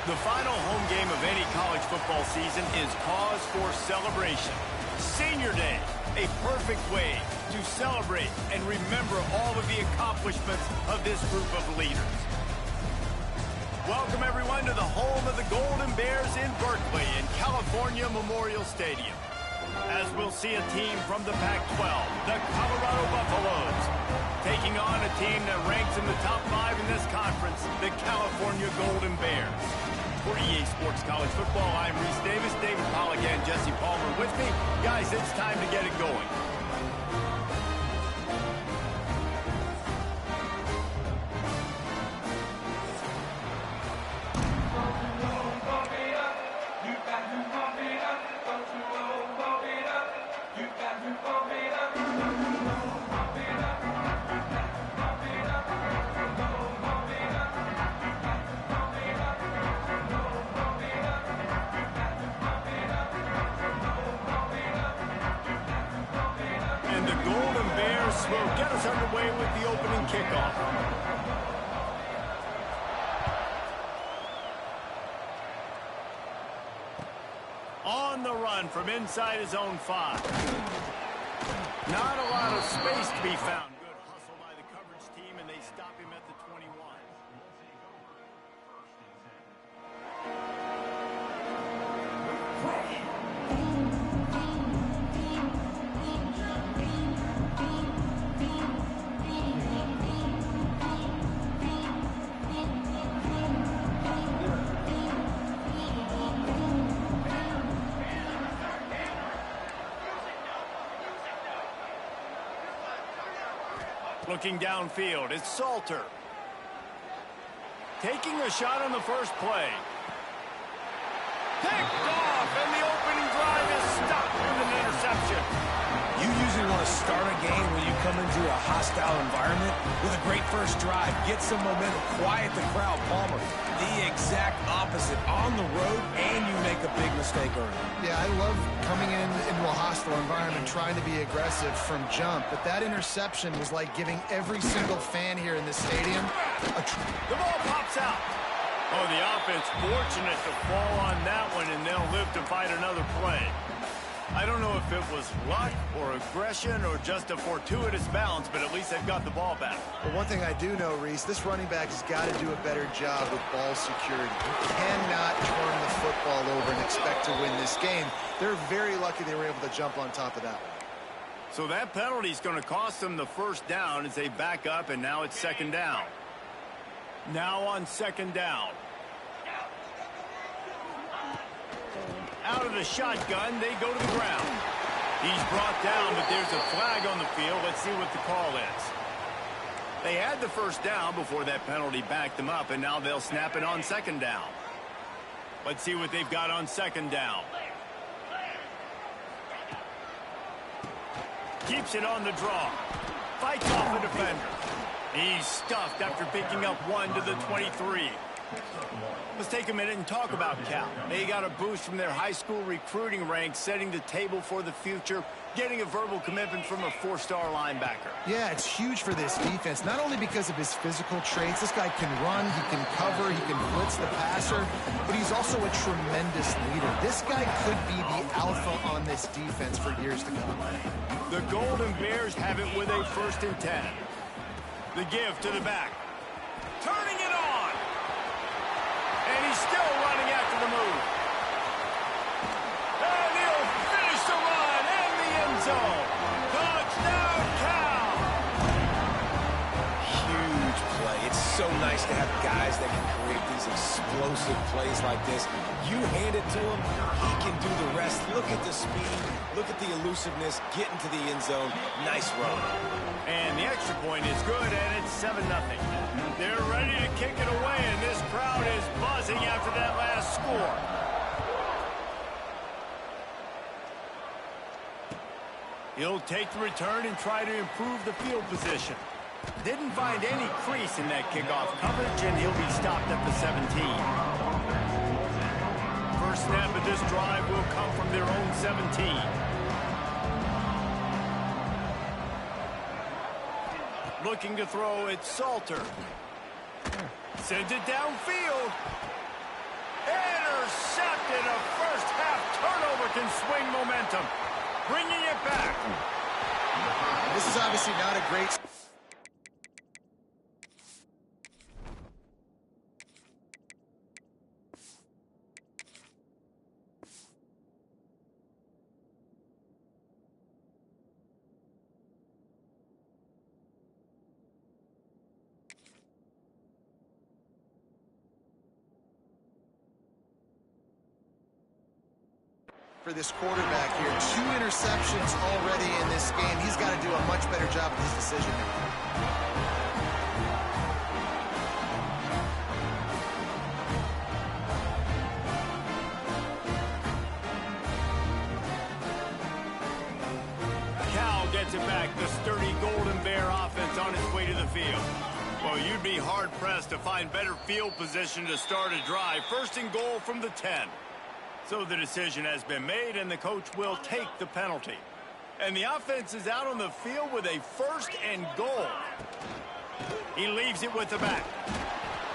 The final home game of any college football season is cause for celebration. Senior Day, a perfect way to celebrate and remember all of the accomplishments of this group of leaders. Welcome, everyone, to the home of the Golden Bears in Berkeley in California Memorial Stadium. As we'll see a team from the Pac-12, the Colorado Buffaloes, taking on a team that ranks in the top 5 in this conference, the California Golden Bears. For EA Sports College Football, I'm Reese Davis, David Pollack, and Jesse Palmer with me. Guys, it's time to get it going. Will get us underway with the opening kickoff. On the run from inside his own 5. Not a lot of space to be found. Good hustle by the coverage team, and they stop him at the 21. Looking downfield, it's Salter. Taking a shot on the first play. Picked off, and the opening drive is stopped with an interception. You usually want to start a game when you come into a hostile environment with a great first drive. Get some momentum, quiet the crowd. Palmer, the exact opposite. On the road, and you make a big mistake early. Yeah, I love coming into a hostile environment, trying to be aggressive from jump. But that interception was like giving every single fan here in this stadium the ball pops out. Oh, the offense fortunate to fall on that one, and they'll live to fight another play. I don't know if it was luck or aggression or just a fortuitous bounce, but at least they've got the ball back. But one thing I do know, Reese, this running back has got to do a better job with ball security. You cannot turn the football over and expect to win this game. They're very lucky they were able to jump on top of that one. So that penalty is going to cost them the first down as they back up, and now it's second down. Now on second down. Out of the shotgun, they go to the ground. He's brought down, but there's a flag on the field. Let's see what the call is. They had the first down before that penalty backed them up, and now they'll snap it on second down. Let's see what they've got on second down. Keeps it on the draw. Fights off the defender. He's stuffed after picking up 1 to the 23. Let's take a minute and talk about Cal. They got a boost from their high school recruiting ranks, setting the table for the future, getting a verbal commitment from a 4-star linebacker. Yeah, it's huge for this defense, not only because of his physical traits. This guy can run, he can cover, he can blitz the passer, but he's also a tremendous leader. This guy could be the alpha on this defense for years to come. The Golden Bears have it with a 1st and 10. The give to the back. Turning it on. And he's still running after the move. And he'll finish the run in the end zone. Touchdown, Cal! Huge play. It's so nice to have guys that can create these explosive plays like this. You hand it to him, he can do the rest. Look at the speed, look at the elusiveness, get into the end zone. Nice run. And the extra point is good, and it's 7-0. They're ready to kick it away, and this crowd is buzzing after that last score. He'll take the return and try to improve the field position. Didn't find any crease in that kickoff coverage, and he'll be stopped at the 17. First snap of this drive will come from their own 17. Looking to throw, it's Salter. Sends it downfield. Intercepted. A first-half turnover can swing momentum. Bringing it back. This is obviously not a great... for this quarterback here. 2 interceptions already in this game. He's got to do a much better job with his decision making. Cal gets it back. The sturdy Golden Bear offense on its way to the field. Well, you'd be hard-pressed to find better field position to start a drive. First and goal from the 10. So the decision has been made, and the coach will take the penalty. And the offense is out on the field with a first and goal. He leaves it with the back.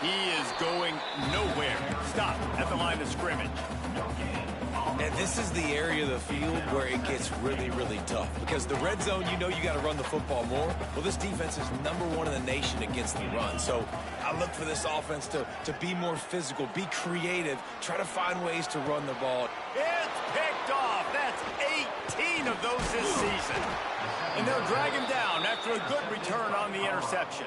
He is going nowhere. Stop at the line of scrimmage. And this is the area of the field where it gets really, really tough. Because the red zone, you know you got to run the football more. Well, this defense is #1 in the nation against the run. So I look for this offense to be more physical, be creative, try to find ways to run the ball. It's picked off. That's 18 of those this season. And they'll drag him down after a good return on the interception.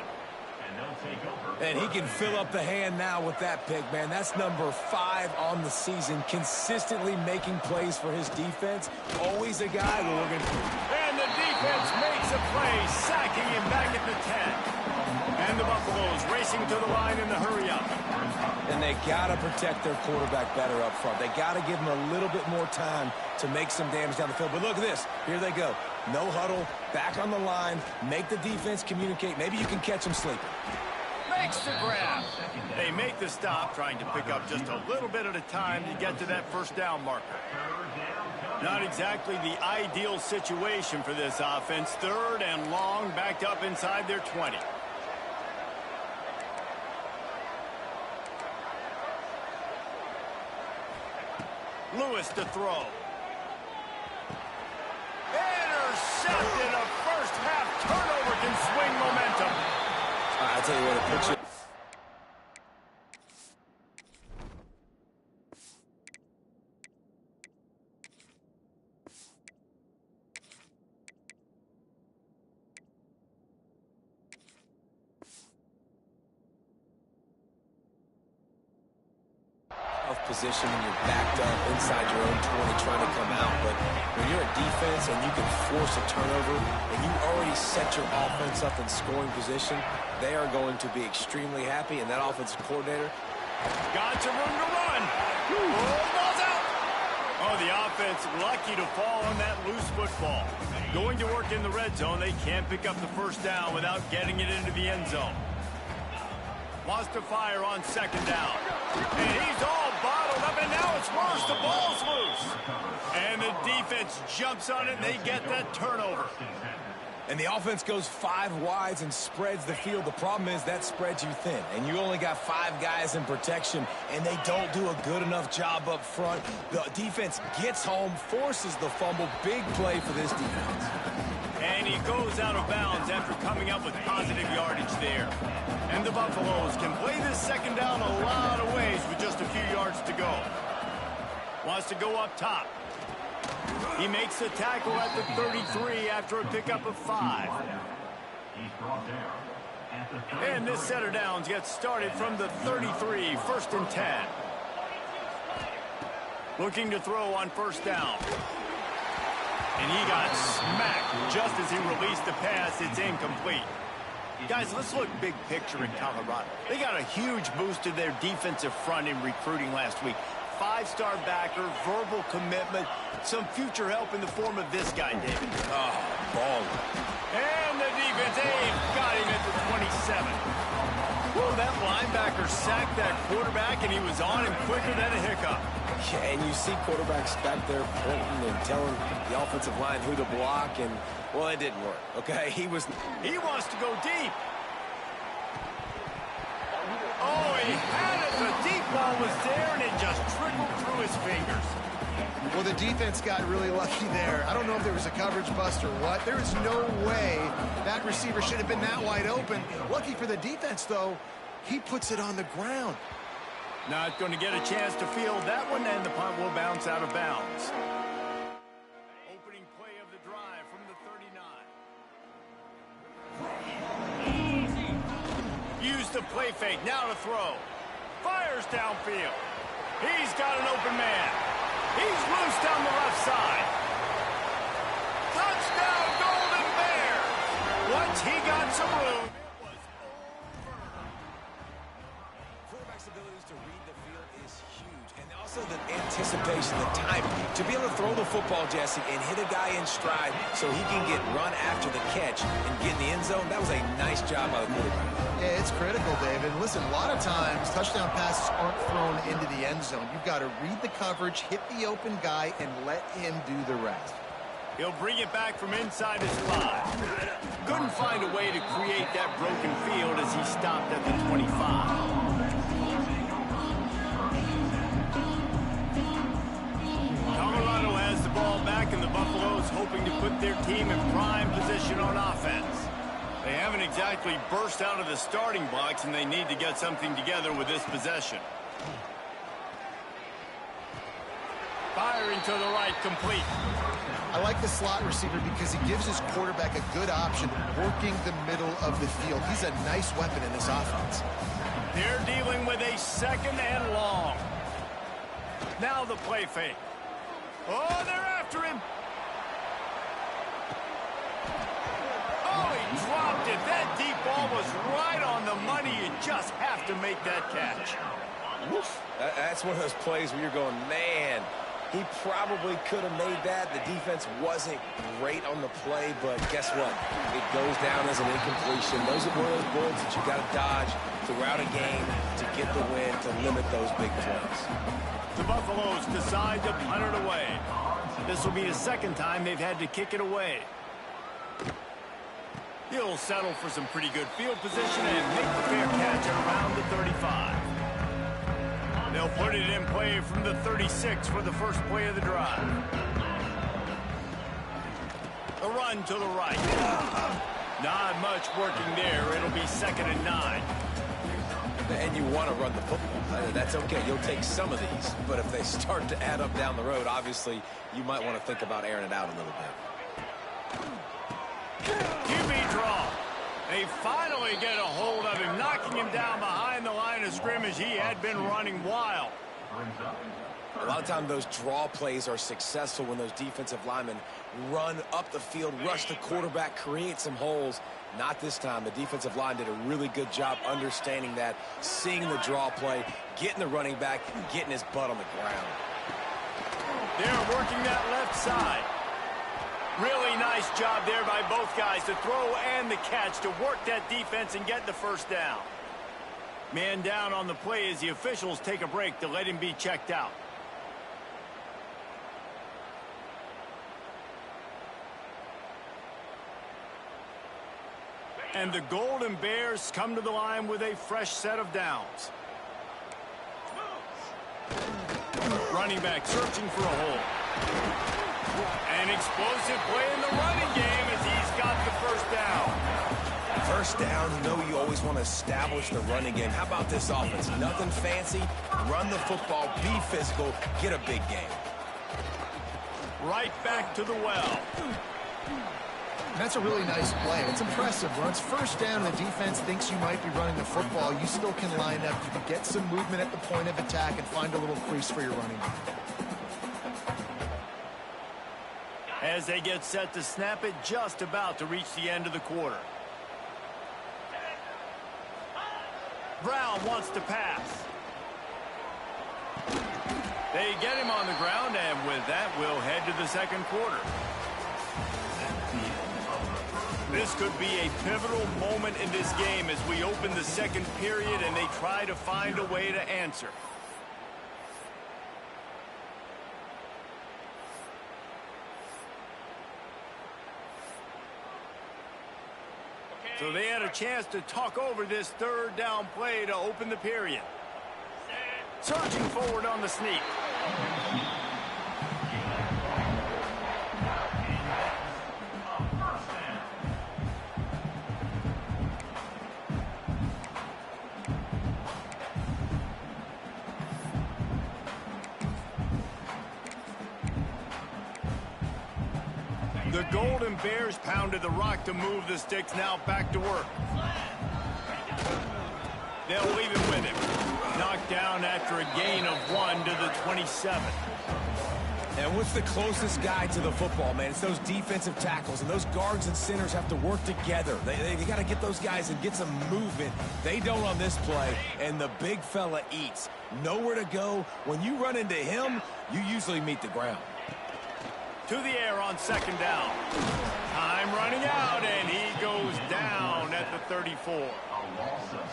And he can fill up the hand now with that pick, man. That's number 5 on the season, consistently making plays for his defense. Always a guy where we're going to... And the defense makes a play, sacking him back at the 10. And the Buffaloes racing to the line in the hurry-up. And they got to protect their quarterback better up front. They got to give him a little bit more time to make some damage down the field. But look at this. Here they go. No huddle, back on the line, make the defense communicate. Maybe you can catch them sleeping. Makes the grab. They make the stop, trying to pick up just a little bit at a time to get to that first down marker. Not exactly the ideal situation for this offense. 3rd and long, backed up inside their 20. Lewis to throw. Intercepted. A first-half turnover can swing momentum. I'll tell you what, it puts you... position when you're backed up inside your own 20 trying to come out, but when you're a defense and you can force a turnover and you already set your offense up in scoring position, they are going to be extremely happy, and that offensive coordinator got some room to run. Ball's out. Oh, the offense lucky to fall on that loose football. Going to work in the red zone, they can't pick up the first down without getting it into the end zone. Wants to fire on 2nd down. And he's all bottled up, and now it's worse. The ball's loose. And the defense jumps on it, and they get that turnover. And the offense goes 5 wides and spreads the field. The problem is that spreads you thin, and you only got 5 guys in protection, and they don't do a good enough job up front. The defense gets home, forces the fumble. Big play for this defense. And he goes out of bounds after coming up with positive yardage there. And the Buffaloes can play this 2nd down a lot of ways with just a few yards to go. Wants to go up top. He makes the tackle at the 33 after a pickup of 5. And this set of downs gets started from the 33, 1st and 10. Looking to throw on 1st down. And he got smacked just as he released the pass. It's incomplete. Guys, let's look big picture in Colorado. They got a huge boost to their defensive front in recruiting last week. 5-star backer, verbal commitment, some future help in the form of this guy, David. Oh, ball. And the defense, got him at the 27. Whoa, that linebacker sacked that quarterback, and he was on him quicker than a hiccup. Yeah, and you see quarterbacks back there pointing and telling the offensive line who to block, and, well, it didn't work, okay? He wants to go deep. Oh, he had it. The deep ball was there, and it just trickled through his fingers. Well, the defense got really lucky there. I don't know if there was a coverage bust or what. There is no way that receiver should have been that wide open. Lucky for the defense, though, he puts it on the ground. Not going to get a chance to field that one, and the punt will bounce out of bounds. Opening play of the drive from the 39. Use the play fake, now to throw. Fires downfield. He's got an open man. He's loose down the left side. Touchdown, Golden Bears! Once he got some room, it was over. Quarterback's abilities to read the field is huge. And also the anticipation, the timing. To be able to throw the football, Jesse, and hit a guy in stride so he can get run after the catch and get in the end zone, that was a nice job by the quarterback. Yeah, it's critical, David. Listen, a lot of times touchdown passes aren't thrown into the end zone. You've got to read the coverage, hit the open guy, and let him do the rest. He'll bring it back from inside his 5. Couldn't find a way to create that broken field as he stopped at the 25. Colorado has the ball back, and the Buffaloes hoping to put their team in prime position on offense. They haven't exactly burst out of the starting blocks, and they need to get something together with this possession. Firing to the right, complete. I like the slot receiver because he gives his quarterback a good option working the middle of the field. He's a nice weapon in this offense. They're dealing with a second and long. Now the play fake. Oh, they're after him. Oh, he dropped it. That deep ball was right on the money. You just have to make that catch. Woof. That's one of those plays where you're going, man, he probably could have made that. The defense wasn't great on the play, but guess what? It goes down as an incompletion. Those are one of those bullets that you got to dodge throughout a game to get the win, to limit those big plays. The Buffaloes decide to punt it away. This will be the second time they've had to kick it away. He'll settle for some pretty good field position and make the fair catch at around the 35. They'll put it in play from the 36 for the first play of the drive. A run to the right. Not much working there. It'll be 2nd and 9. And you want to run the football. That's okay. You'll take some of these. But if they start to add up down the road, obviously, you might want to think about airing it out a little bit. QB draw. They finally get a hold of him, knocking him down behind the line of scrimmage. He had been running wild. A lot of times those draw plays are successful when those defensive linemen run up the field, rush the quarterback, create some holes. Not this time. The defensive line did a really good job understanding that, seeing the draw play, getting the running back, getting his butt on the ground. They're working that left side. Really nice job there by both guys, to throw and the catch, to work that defense and get the first down. Man down on the play as the officials take a break to let him be checked out. And the Golden Bears come to the line with a fresh set of downs. Running back searching for a hole. An explosive play in the running game as he's got the first down. First down, you know you always want to establish the running game. How about this offense? Nothing fancy. Run the football, be physical, get a big game. Right back to the well. That's a really nice play. It's impressive. When it's first down and the defense thinks you might be running the football, you still can line up. You can get some movement at the point of attack and find a little crease for your running back. As they get set to snap it, just about to reach the end of the quarter. Brown wants to pass. They get him on the ground, and with that, we'll head to the second quarter. This could be a pivotal moment in this game as we open the second period and they try to find a way to answer. So they had a chance to talk over this third down play to open the period. Surging forward on the sneak. The Golden Bears pounded the rock to move the sticks, now back to work. They'll leave it with him. Knocked down after a gain of 1 to the 27. And what's the closest guy to the football, man? It's those defensive tackles, and those guards and centers have to work together. They got to get those guys and get some movement. They don't on this play, and the big fella eats. Nowhere to go. When you run into him, you usually meet the ground. To the air on second down. Time running out, and he goes down at the 34.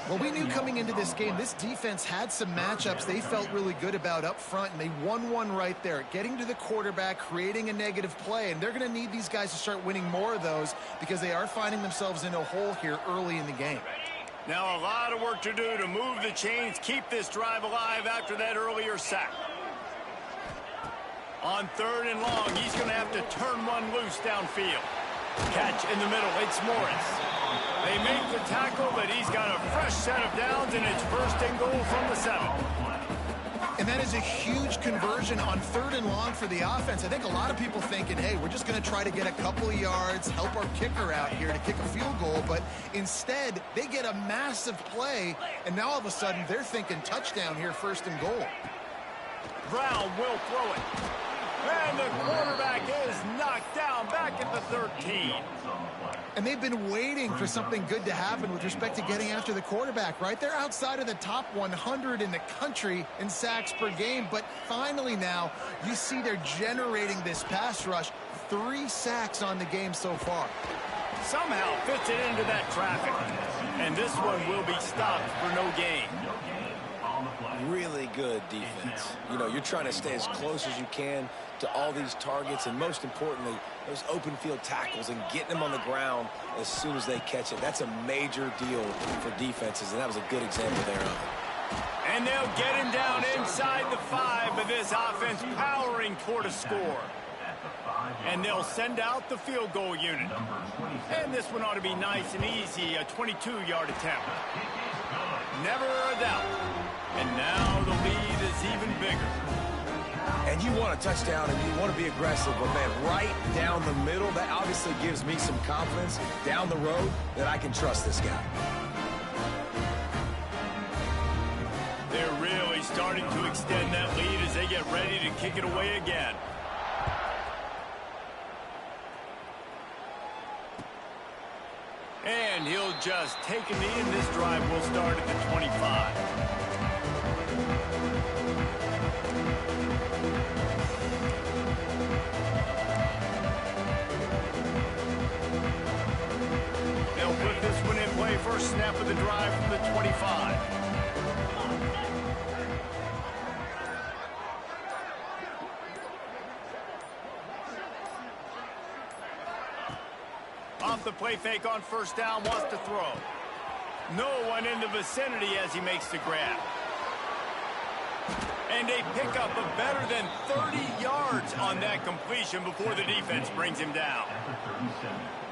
Well, we knew coming into this game, this defense had some matchups they felt really good about up front, and they won one right there, getting to the quarterback, creating a negative play, and they're going to need these guys to start winning more of those because they are finding themselves in a hole here early in the game. Now a lot of work to do to move the chains, keep this drive alive after that earlier sack. On third and long, he's going to have to turn one loose downfield. Catch in the middle, it's Morris. They make the tackle, but he's got a fresh set of downs, and it's first and goal from the 7. And that is a huge conversion on third and long for the offense. I think a lot of people thinking, hey, we're just going to try to get a couple of yards, help our kicker out here to kick a field goal. But instead, they get a massive play, and now all of a sudden they're thinking touchdown here, first and goal. Brown will throw it. And the quarterback is knocked down back at the 13. And they've been waiting for something good to happen with respect to getting after the quarterback, right? They're outside of the top 100 in the country in sacks per game, but finally now you see they're generating this pass rush. 3 sacks on the game so far. Somehow fits it into that traffic. And this one will be stopped for no gain. Really good defense. You know, you're trying to stay as close as you can to all these targets, and most importantly, those open field tackles and getting them on the ground as soon as they catch it. That's a major deal for defenses, and that was a good example there of it. And they'll get him down inside the 5, but this offense powering toward a score. And they'll send out the field goal unit. And this one ought to be nice and easy, a 22-yard attempt. Never a doubt. And now the lead is even bigger. And you want a touchdown and you want to be aggressive, but man, right down the middle, that obviously gives me some confidence down the road that I can trust this guy. They're really starting to extend that lead as they get ready to kick it away again. And he'll just take a knee, and this drive will start at the 25. They'll put this one in play. First snap of the drive from the 25. Off the play fake on first down, wants to throw. No one in the vicinity as he makes the grab. And a pickup of better than 30 yards on that completion before the defense brings him down.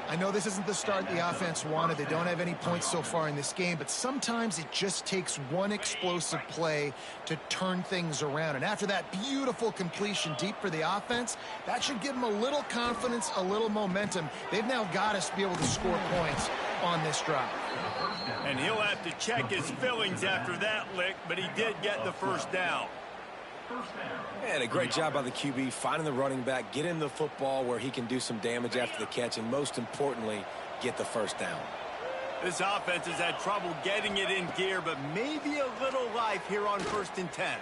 I know this isn't the start the offense wanted. They don't have any points so far in this game, but sometimes it just takes one explosive play to turn things around. And after that beautiful completion deep for the offense, that should give them a little confidence, a little momentum. They've now got us to be able to score points on this drive. And he'll have to check his fillings after that lick, but he did get the first down. And a great job by the QB finding the running back, get him the football where he can do some damage after the catch, and most importantly, get the first down. This offense has had trouble getting it in gear, but maybe a little life here on 1st and 10.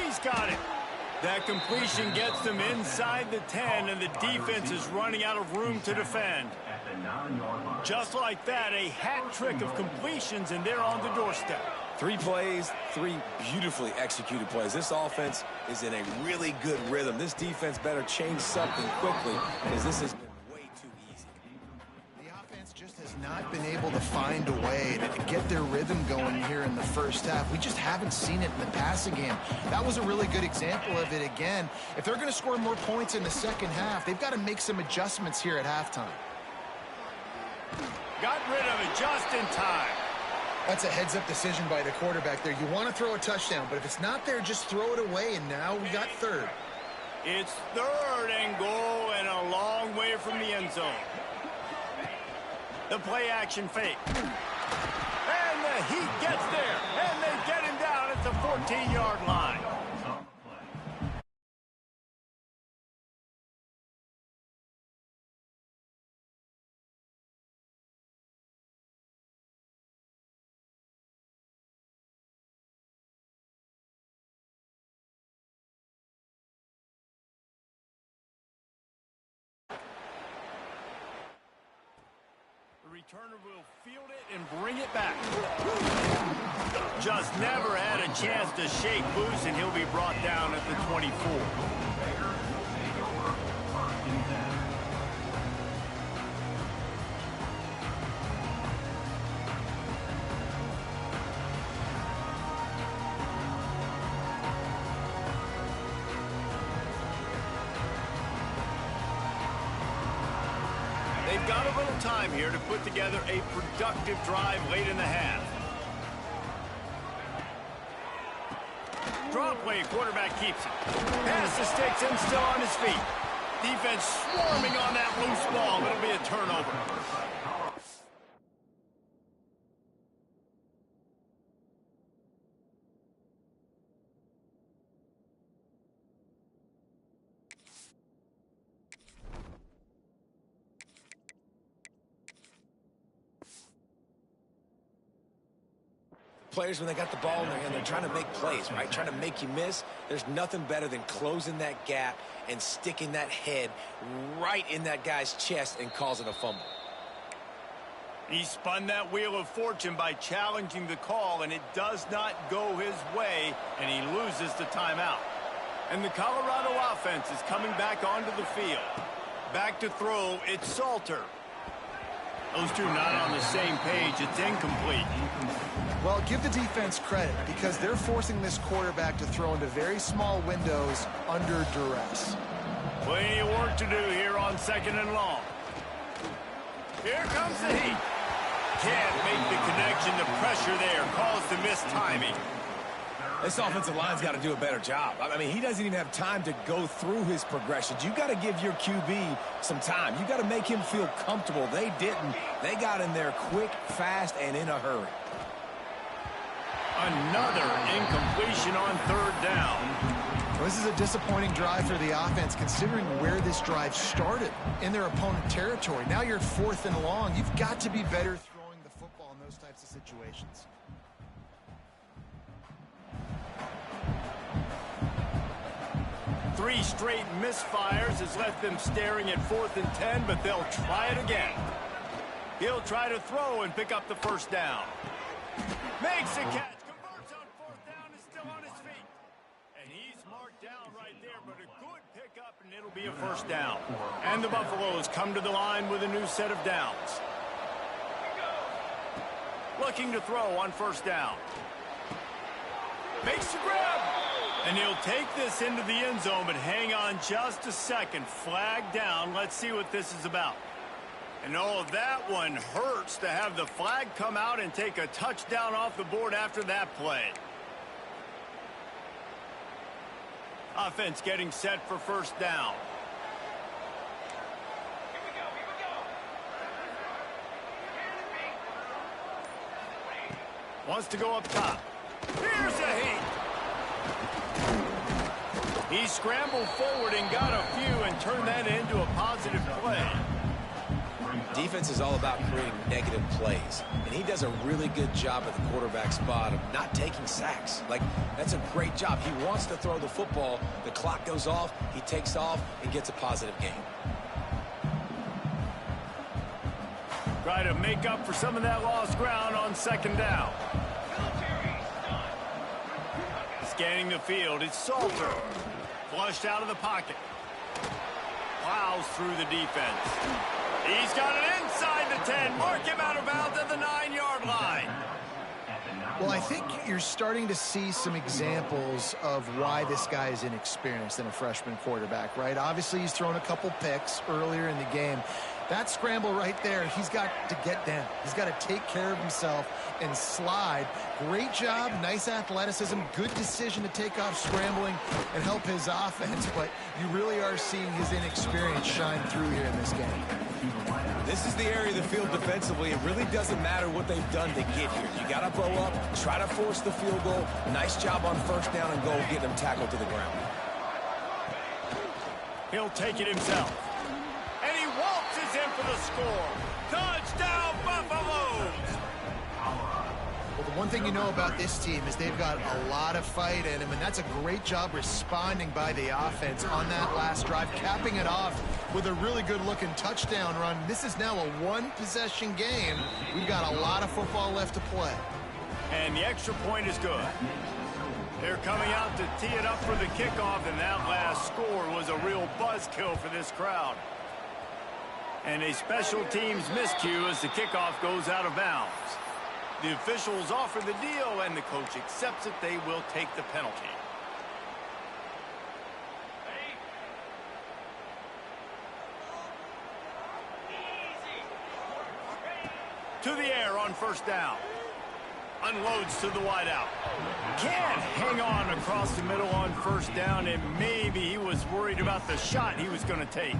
He's got it. That completion gets them inside the 10, and the defense is running out of room to defend. Just like that, a hat trick of completions, and they're on the doorstep. 3 plays, 3 beautifully executed plays. This offense is in a really good rhythm. This defense better change something quickly because this has been way too easy. The offense just has not not been able to find a way to get their rhythm going here in the first half. We just haven't seen it in the passing game. That was a really good example of it again. If they're going to score more points in the second half, they've got to make some adjustments here at halftime. Got rid of it just in time. That's a heads-up decision by the quarterback there. You want to throw a touchdown, but if it's not there, just throw it away, and now we got third. It's third and goal and a long way from the end zone. The play action fake. And the Heat gets there, and they get him down at the 14-yard line. Returner will field it and bring it back. Just never had a chance to shake loose, and he'll be brought down at the 24. They've got a little time here to put together a productive drive late in the half. Draw play, quarterback keeps it. Pass the sticks and still on his feet. Defense swarming on that loose ball. It'll be a turnover. Players, when they got the ball in their hand, they're trying to make plays, right? Trying to make you miss. There's nothing better than closing that gap and sticking that head right in that guy's chest and causing a fumble. He spun that wheel of fortune by challenging the call, and it does not go his way, and he loses the timeout. And the Colorado offense is coming back onto the field. Back to throw, it's Salter. Those two not on the same page. It's incomplete. Well, give the defense credit because they're forcing this quarterback to throw into very small windows under duress. Plenty of work to do here on second and long. Here comes the Heat. Can't make the connection. The pressure there caused the missed timing. This offensive line's got to do a better job. I mean, he doesn't even have time to go through his progressions. You got to give your QB some time. You got to make him feel comfortable. They didn't. They got in there quick, fast, and in a hurry. Another incompletion on third down. Well, this is a disappointing drive for the offense considering where this drive started in their opponent territory. Now you're at fourth and long. You've got to be better throwing the football in those types of situations. Three straight misfires has left them staring at 4th and 10, but they'll try it again. He'll try to throw and pick up the first down. Makes a catch, converts on 4th down, is still on his feet. And he's marked down right there, but a good pickup, and it'll be a first down. And the Buffaloes come to the line with a new set of downs. Looking to throw on first down. Makes the grab. And he'll take this into the end zone, but hang on just a second. Flag down. Let's see what this is about. And oh, that one hurts to have the flag come out and take a touchdown off the board after that play. Offense getting set for first down. Wants to go up top. Here's a Heat. He scrambled forward and got a few and turned that into a positive play. Defense is all about creating negative plays, and he does a really good job at the quarterback spot of not taking sacks. Like, that's a great job. He wants to throw the football. The clock goes off, he takes off, and gets a positive gain. Try to make up for some of that lost ground on second down. Scanning the field, it's Salter. Flushed out of the pocket. Plows through the defense. He's got it inside the 10. Mark him out of bounds at the 9-yard line. Well, I think you're starting to see some examples of why this guy is inexperienced in a freshman quarterback, right? Obviously, he's thrown a couple picks earlier in the game. That scramble right there, he's got to get down. He's got to take care of himself and slide. Great job, nice athleticism, good decision to take off scrambling and help his offense, but you really are seeing his inexperience shine through here in this game. This is the area of the field defensively. It really doesn't matter what they've done to get here. You got to bow up, try to force the field goal. Nice job on first down and goal, getting them tackled to the ground. He'll take it himself. And he waltzes in for the score. Touchdown, Buffaloes! Well, the one thing you know about this team is they've got a lot of fight in them, and that's a great job responding by the offense on that last drive, capping it off with a really good-looking touchdown run. This is now a one-possession game. We've got a lot of football left to play. And the extra point is good. They're coming out to tee it up for the kickoff, and that last score was a real buzzkill for this crowd. And a special teams miscue as the kickoff goes out of bounds. The officials offer the deal, and the coach accepts it. They will take the penalty. To the air on first down. Unloads to the wideout. Can't hang on across the middle on first down, and maybe he was worried about the shot he was going to take.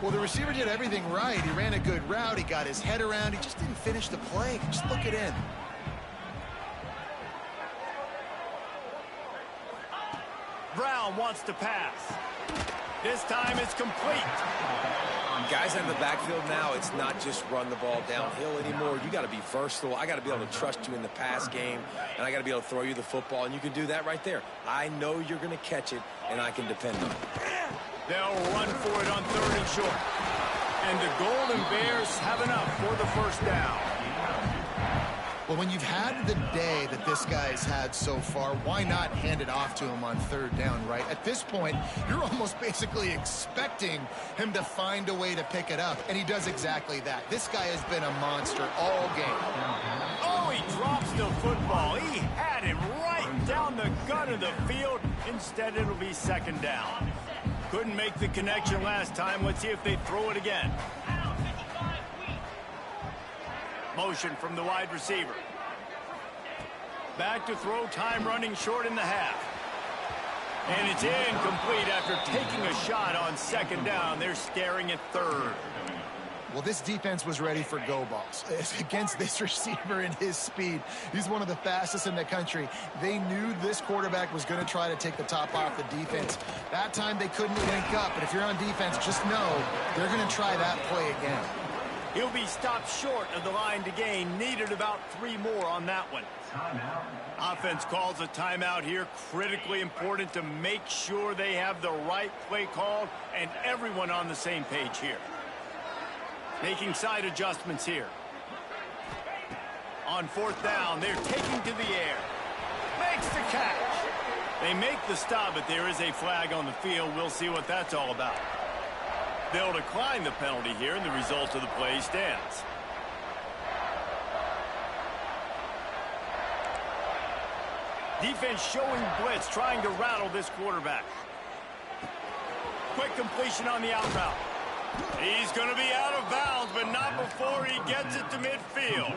Well, the receiver did everything right. He ran a good route. He got his head around. He just didn't finish the play. Just look it in. Brown wants to pass. This time it's complete. Guys in the backfield now, it's not just run the ball downhill anymore. You got to be versatile. I got to be able to trust you in the pass game, and I got to be able to throw you the football, and you can do that right there. I know you're going to catch it, and I can depend on it. They'll run for it on 3rd and short. And the Golden Bears have enough for the first down. Well, when you've had the day that this guy's had so far, why not hand it off to him on 3rd down, right? At this point, you're almost basically expecting him to find a way to pick it up, and he does exactly that. This guy has been a monster all game. Oh, he drops the football. He had it right down the gut of the field. Instead, it'll be 2nd down. Couldn't make the connection last time. Let's see if they throw it again. Motion from the wide receiver. Back to throw, time running short in the half. And it's incomplete after taking a shot on 2nd down. They're staring at 3rd. Well, this defense was ready for go balls. Against this receiver and his speed, he's one of the fastest in the country. They knew this quarterback was going to try to take the top off the defense. That time they couldn't link up, but if you're on defense, just know they're going to try that play again. He'll be stopped short of the line to gain. Needed about 3 more on that one. Offense calls a timeout here. Critically important to make sure they have the right play called and everyone on the same page here. Making side adjustments here. On 4th down, they're taking to the air. Makes the catch. They make the stop, but there is a flag on the field. We'll see what that's all about. They'll decline the penalty here, and the result of the play stands. Defense showing blitz, trying to rattle this quarterback. Quick completion on the out route. He's going to be out of bounds, but not before he gets it to midfield.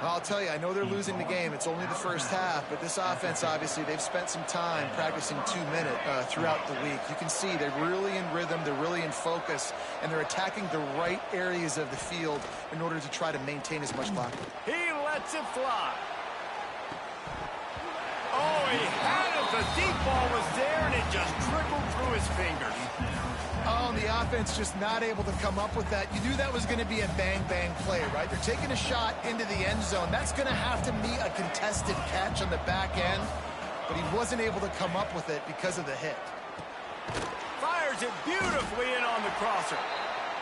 I'll tell you, I know they're losing the game. It's only the first half, but this offense, obviously, they've spent some time practicing 2-minute throughout the week. You can see they're really in rhythm, they're really in focus, and they're attacking the right areas of the field in order to try to maintain as much lock. He lets it fly. Oh, he had it. The deep ball was there, and it just trickled through his fingers. Oh, and the offense just not able to come up with that. You knew that was going to be a bang-bang play, right? They're taking a shot into the end zone. That's going to have to be a contested catch on the back end, but he wasn't able to come up with it because of the hit. Fires it beautifully in on the crosser.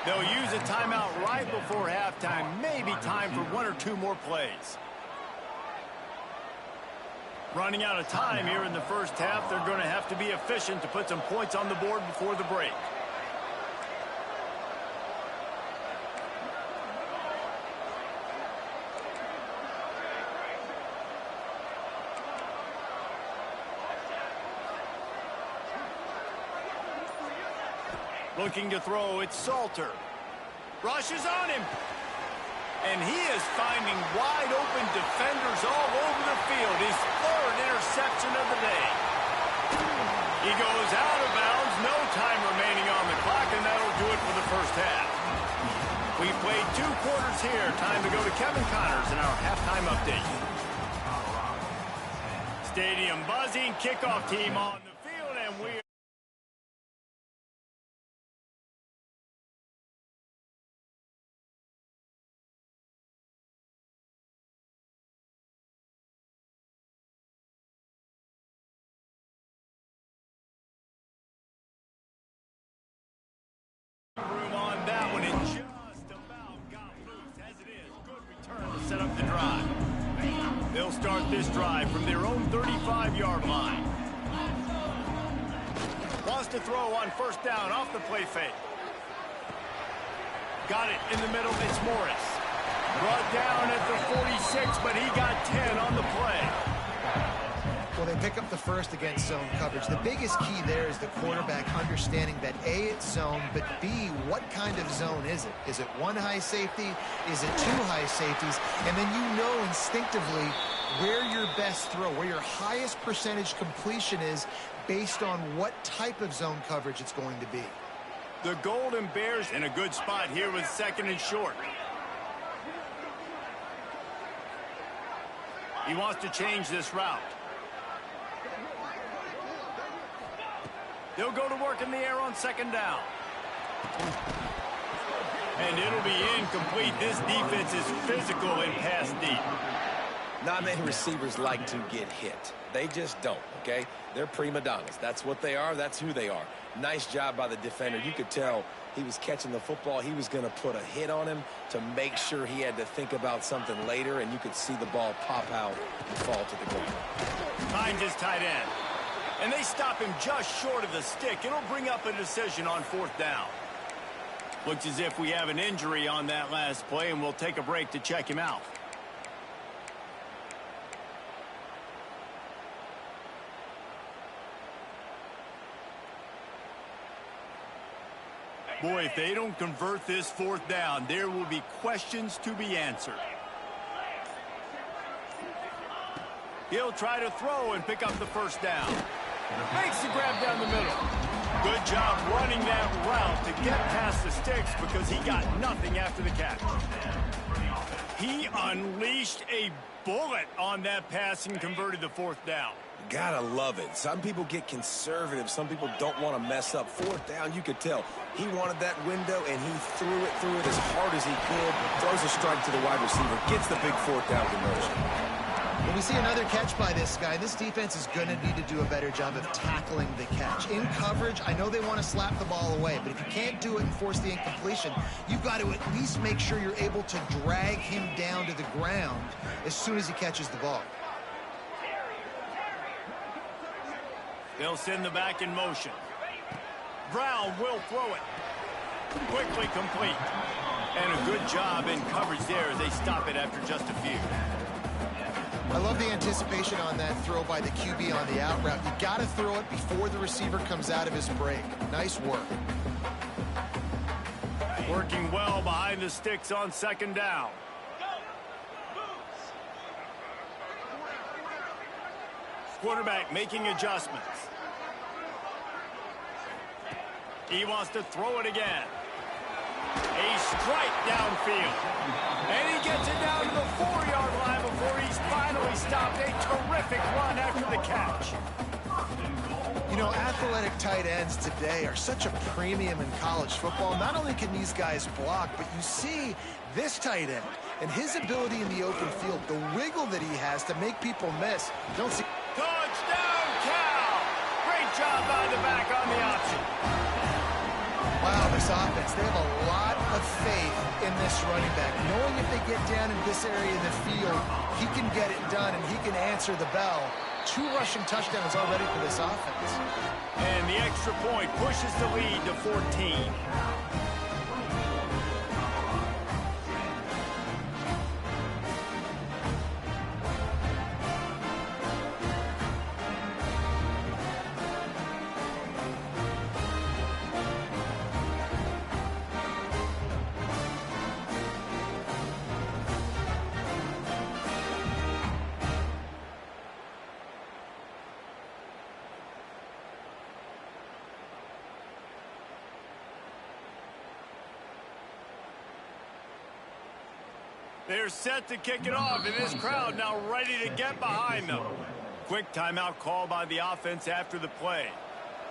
They'll use a timeout right before halftime. Maybe time for 1 or 2 more plays. Running out of time here in the first half. They're going to have to be efficient to put some points on the board before the break. Looking to throw, it's Salter. Rushes on him. And he is finding wide open defenders all over the field. His third interception of the day. He goes out of bounds. No time remaining on the clock, and that'll do it for the first half. We played 2 quarters here. Time to go to Kevin Connors in our halftime update. Stadium buzzing. Kickoff team on the field, and we room on that one. It just about got loose. As it is, good return to set up the drive. They'll start this drive from their own 35-yard line. Wants to throw on first down off the play fake. Got it in the middle. It's Morris. Brought down at the 46, but he got 10 on the play. Well, they pick up the first against zone coverage. The biggest key there is the quarterback understanding that A, it's zone, but B, what kind of zone is it? Is it 1 high safety? Is it 2 high safeties? And then you know instinctively where your best throw, where your highest percentage completion is based on what type of zone coverage it's going to be. The Golden Bears in a good spot here with 2nd and short. He wants to change this route. They'll go to work in the air on 2nd down. And it'll be incomplete. This defense is physical and pass deep. Not many receivers like to get hit. They just don't, okay? They're prima donnas. That's what they are. That's who they are. Nice job by the defender. You could tell he was catching the football. He was going to put a hit on him to make sure he had to think about something later, and you could see the ball pop out and fall to the ground. Finds his tight end. And they stop him just short of the stick. It'll bring up a decision on 4th down. Looks as if we have an injury on that last play, and we'll take a break to check him out. Boy, if they don't convert this 4th down, there will be questions to be answered. He'll try to throw and pick up the first down. Makes the grab down the middle. Good job running that route to get past the sticks because he got nothing after the catch. He unleashed a bullet on that pass and converted the 4th down. Gotta love it. Some people get conservative. Some people don't want to mess up. 4th down, you could tell. He wanted that window, and he threw it as hard as he could. Throws a strike to the wide receiver. Gets the big 4th down conversion. When we see another catch by this guy, this defense is going to need to do a better job of tackling the catch. In coverage, I know they want to slap the ball away, but if you can't do it and force the incompletion, you've got to at least make sure you're able to drag him down to the ground as soon as he catches the ball. They'll send the back in motion. Brown will throw it. Quickly complete. And a good job in coverage there as they stop it after just a few. I love the anticipation on that throw by the QB on the out route. You got to throw it before the receiver comes out of his break. Nice work. Working well behind the sticks on 2nd down. Quarterback making adjustments. He wants to throw it again. A strike downfield. And he gets it down to the 4-yard line before he's finally stopped. A terrific run after the catch. You know, athletic tight ends today are such a premium in college football. Not only can these guys block, but you see this tight end and his ability in the open field, the wiggle that he has to make people miss. Don't see. Touchdown, Cal! Great job by the back on the option. Wow, this offense, they have a lot of faith in this running back, knowing if they get down in this area of the field, he can get it done and he can answer the bell. 2 rushing touchdowns already for this offense. And the extra point pushes the lead to 14. They're set to kick it off, and this crowd now ready to get behind them. Quick timeout call by the offense after the play.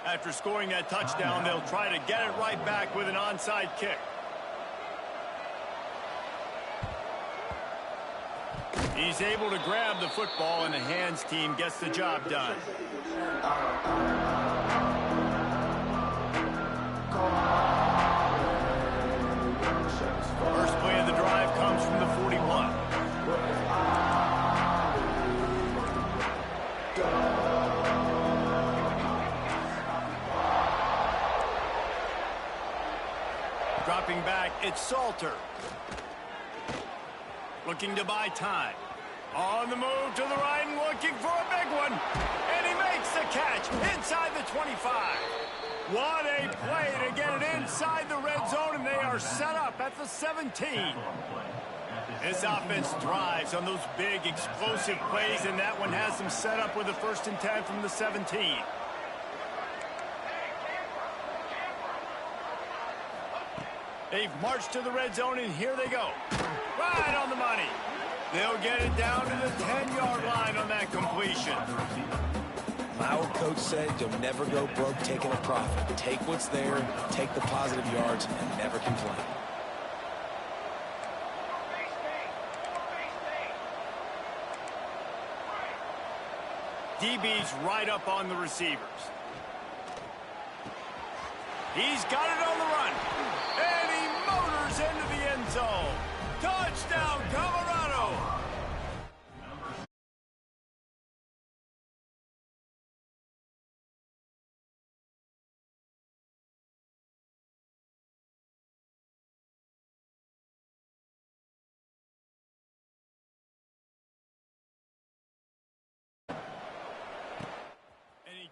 After scoring that touchdown, they'll try to get it right back with an onside kick. He's able to grab the football, and the hands team gets the job done. First play of the drive comes from the 41. Dropping back, it's Salter. Looking to buy time. On the move to the right and looking for a big one. And he makes the catch inside the 25. What a play to get it inside the red zone, and they are set up at the 17. This offense thrives on those big, explosive plays, and that one has them set up with a 1st and 10 from the 17. They've marched to the red zone, and here they go. Right on the money. They'll get it down to the 10-yard line on that completion. My old coach said you'll never go broke taking a profit. Take what's there, take the positive yards, and never complain. DB's right up on the receivers. He's got it on the run. And he motors into the end zone. Touchdown, Colorado!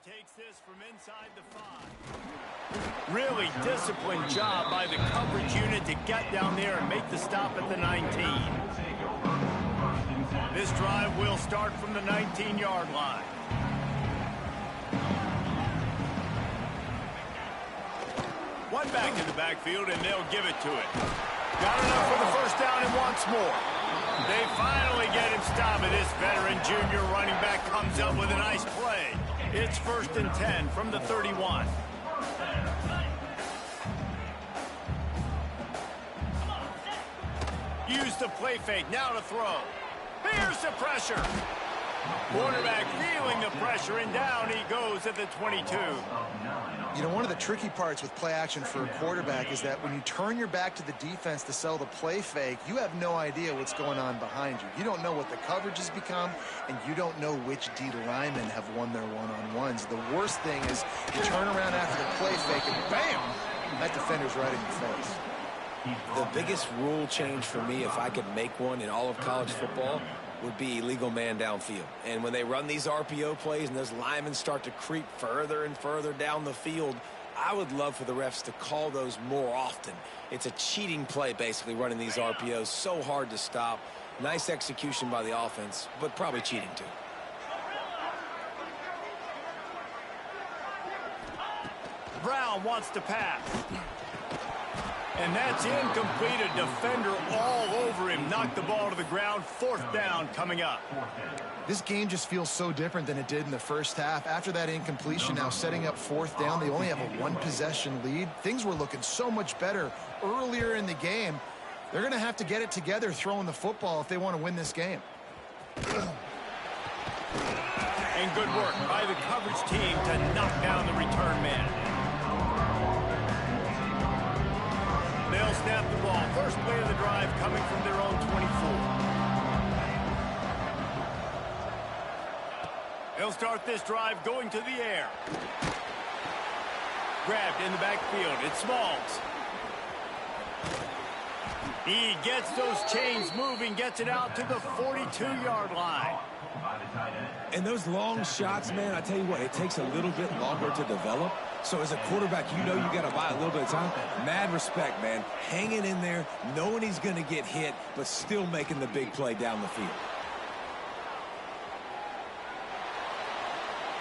Takes this from inside the 5. Really disciplined job by the coverage unit to get down there and make the stop at the 19. This drive will start from the 19-yard line. One back in the backfield, and they'll give it to it. Got enough for the first down and wants more. They finally get him stopped, and this veteran junior running back comes up with a nice play. It's 1st and 10 from the 31. Use the play fake, now to throw. Here's the pressure. Quarterback feeling the pressure, and down he goes at the 22. You know, one of the tricky parts with play action for a quarterback is that when you turn your back to the defense to sell the play fake, you have no idea what's going on behind you. You don't know what the coverage has become, and you don't know which D linemen have won their one-on-ones. The worst thing is you turn around after the play fake, and bam, that defender's right in your face. The biggest rule change for me, if I could make one in all of college football, would be illegal man downfield. And when they run these RPO plays and those linemen start to creep further and further down the field, I would love for the refs to call those more often. It's a cheating play, basically, running these RPOs. So hard to stop. Nice execution by the offense, but probably cheating too. Brown wants to pass. And that's incomplete. A defender all over him. Knocked the ball to the ground. 4th down coming up. This game just feels so different than it did in the first half. After that incompletion, now setting up 4th down, they only have a 1-possession lead. Things were looking so much better earlier in the game. They're going to have to get it together throwing the football if they want to win this game. And good work by the coverage team to knock down the return man. They'll snap the ball. First play of the drive coming from their own 24. They'll start this drive going to the air. Grabbed in the backfield. It's Smalls. He gets those chains moving, gets it out to the 42-yard line. And those long shots, man, I tell you what, it takes a little bit longer to develop. So as a quarterback, you know you got to buy a little bit of time. Mad respect, man. Hanging in there, knowing he's going to get hit, but still making the big play down the field.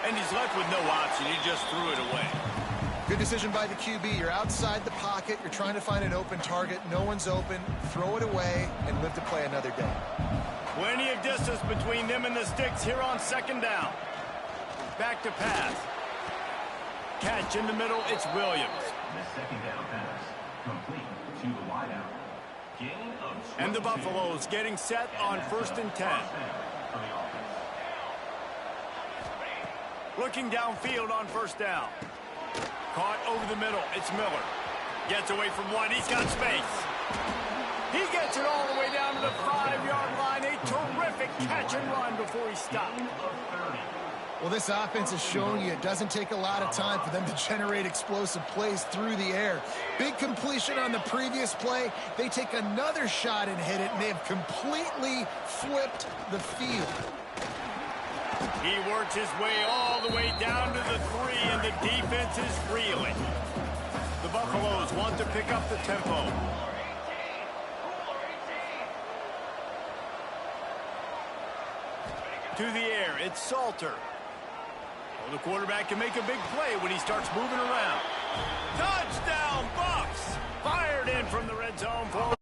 And he's left with no option. He just threw it away. Good decision by the QB. You're outside the pocket. You're trying to find an open target. No one's open. Throw it away and live to play another day. Plenty of distance between them and the sticks here on second down. Back to pass. Catch in the middle. It's Williams. The second down pass complete to the wideout. Gain of And the Buffaloes getting set on 1st and 10. Looking downfield on 1st down. Caught over the middle. It's Miller. Gets away from one. He's got space. He gets it all the way down to the 5-yard line. A terrific catch and run before he stopped. Well, this offense has shown you it doesn't take a lot of time for them to generate explosive plays through the air. Big completion on the previous play. They take another shot and hit it, and they have completely flipped the field. He works his way all the way down to the 3, and the defense is reeling. The Buffaloes want to pick up the tempo. To the air, it's Salter. Well, the quarterback can make a big play when he starts moving around. Touchdown, Bucks! Fired in from the red zone for...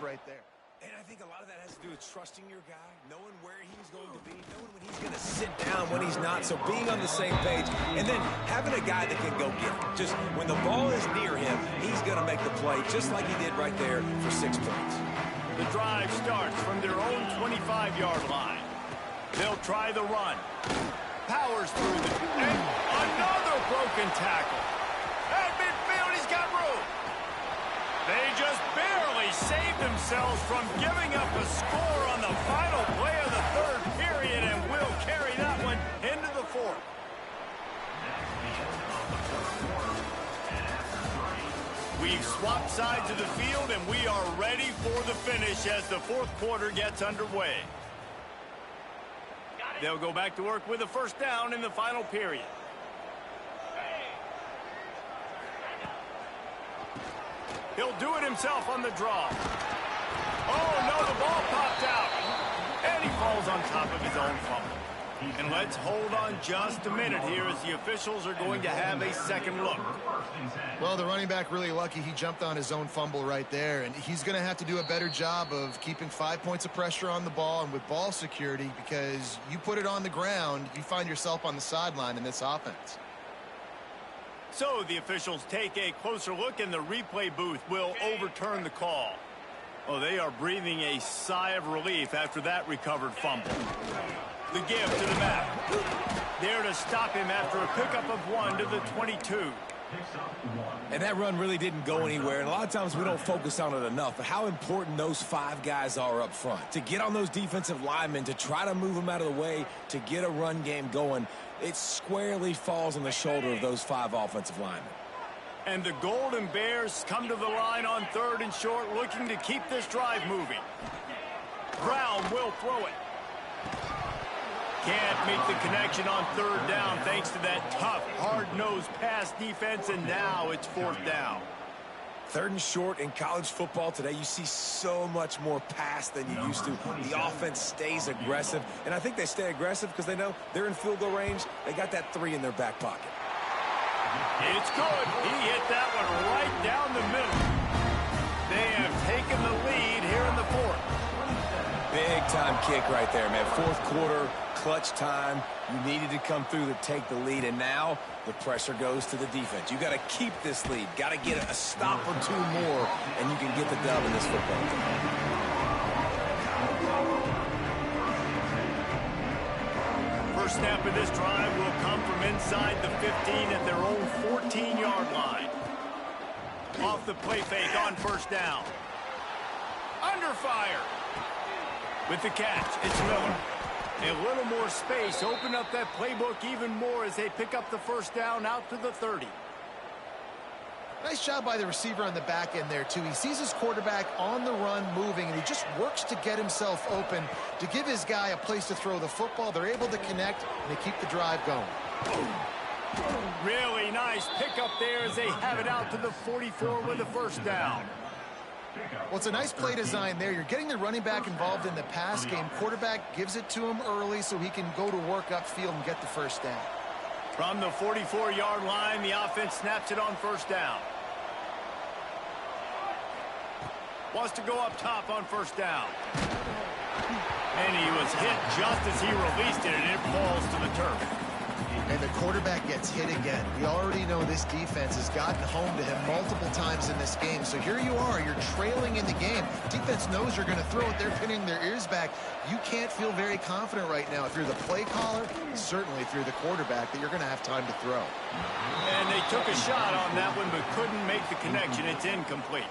Right there. And I think a lot of that has to do with trusting your guy, knowing where he's going to be, knowing when he's going to sit down, when he's not. So being on the same page, and then having a guy that can go get it. Just when the ball is near him, he's going to make the play, just like he did right there for 6 points. The drive starts from their own 25-yard line. They'll try the run. Powers through the... And another broken tackle. At midfield, he's got room. They just barely saved themselves from giving up a score on the final play of the 3rd period, and will carry that one into the 4th. We've swapped sides of the field, and we are ready for the finish as the 4th quarter gets underway. They'll go back to work with a 1st down in the final period. He'll do it himself on the draw. Oh, no, the ball popped out. And he falls on top of his own fumble. And let's hold on just a minute here as the officials are going to have a second look. Well, the running back really lucky he jumped on his own fumble right there, and he's going to have to do a better job of keeping 5 points of pressure on the ball and with ball security, because you put it on the ground, you find yourself on the sideline in this offense. So the officials take a closer look, and the replay booth will overturn the call. Well, they are breathing a sigh of relief after that recovered fumble. The give to the map. There to stop him after a pickup of 1 to the 22. And that run really didn't go anywhere, and a lot of times we don't focus on it enough, but how important those 5 guys are up front. To get on those defensive linemen, to try to move them out of the way, to get a run game going, it squarely falls on the shoulder of those 5 offensive linemen. And the Golden Bears come to the line on 3rd and short, looking to keep this drive moving. Brown will throw it. Can't make the connection on 3rd down thanks to that tough, hard-nosed pass defense, and now it's 4th down. 3rd and short in college football today, you see so much more pass than you used to. The offense stays aggressive, and I think they stay aggressive because they know they're in field goal range. They got that 3 in their back pocket. It's good. He hit that one right down the middle. They have taken the lead here in the 4th. Big-time kick right there, man. 4th quarter, clutch time. You needed to come through to take the lead, and now the pressure goes to the defense. You got to keep this lead. Got to get a stop or 2 more, and you can get the dub in this football game. First snap of this drive will come from inside the 15 at their own 14-yard line. Off the play fake on 1st down. Under fire. With the catch, it's Miller. A little more space, open up that playbook even more as they pick up the 1st down out to the 30. Nice job by the receiver on the back end there, too. He sees his quarterback on the run moving, and he just works to get himself open to give his guy a place to throw the football. They're able to connect, and they keep the drive going. Really nice pickup there as they have it out to the 44 with a first down. Well, it's a nice play design there. You're getting the running back involved in the pass game. Quarterback gives it to him early so he can go to work upfield and get the first down. From the 44-yard line, the offense snaps it on first down. Wants to go up top on first down. And he was hit just as he released it, and it falls to the turf. And the quarterback gets hit again. We already know this defense has gotten home to him multiple times in this game. So here you are, you're trailing in the game. Defense knows you're going to throw it. They're pinning their ears back. You can't feel very confident right now through the play caller, certainly through the quarterback, that you're going to have time to throw. And they took a shot on that one, but couldn't make the connection. It's incomplete.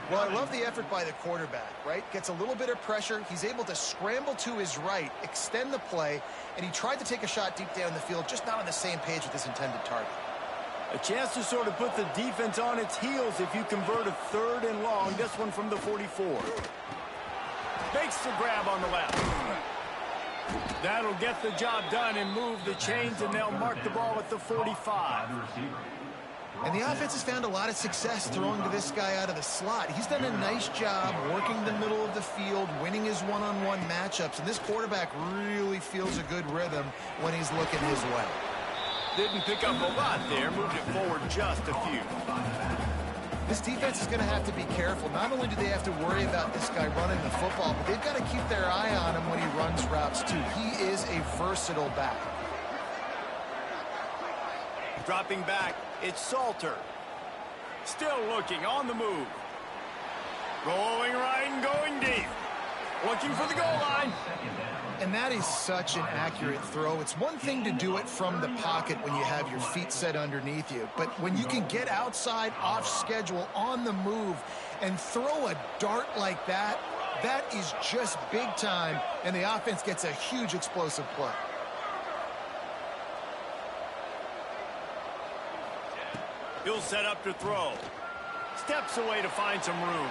Well, I love the effort by the quarterback, right? Gets a little bit of pressure. He's able to scramble to his right, extend the play, and he tried to take a shot deep down the field, just not on the same page with his intended target. A chance to sort of put the defense on its heels if you convert a 3rd and long. This one from the 44. Makes the grab on the left. That'll get the job done and move the chains, and they'll mark the ball at the 45. And the offense has found a lot of success throwing to this guy out of the slot. He's done a nice job working the middle of the field, winning his one-on-one matchups, and this quarterback really feels a good rhythm when he's looking his way. Didn't pick up a lot there, moved it forward just a few. This defense is going to have to be careful. Not only do they have to worry about this guy running the football, but they've got to keep their eye on him when he runs routes too. He is a versatile back. Dropping back, it's Salter. Still looking, on the move. Rolling right and going deep. Looking for the goal line. And that is such an accurate throw. It's one thing to do it from the pocket when you have your feet set underneath you, but when you can get outside, off schedule, on the move, and throw a dart like that, that is just big time, and the offense gets a huge explosive play. He'll set up to throw. Steps away to find some room.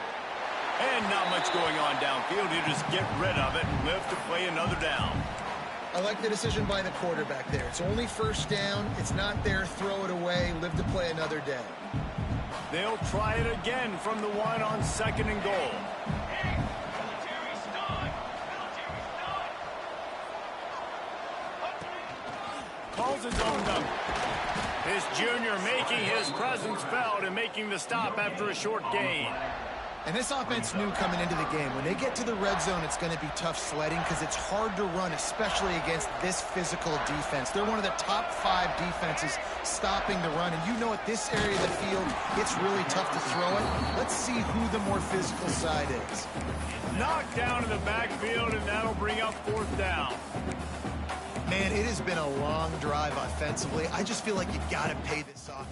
And not much going on downfield. He'll just get rid of it and live to play another down. I like the decision by the quarterback there. It's only first down. It's not there. Throw it away. Live to play another day. They'll try it again from the 1 on 2nd and goal. Calls his own number. His junior making his presence felt and making the stop after a short gain. And this offense knew coming into the game, when they get to the red zone, it's going to be tough sledding because it's hard to run, especially against this physical defense. They're one of the top 5 defenses stopping the run. And you know at this area of the field, it's really tough to throw it. Let's see who the more physical side is. Knocked down in the backfield, and that'll bring up 4th down. Man, it has been a long drive offensively. I just feel like you got to pay this off.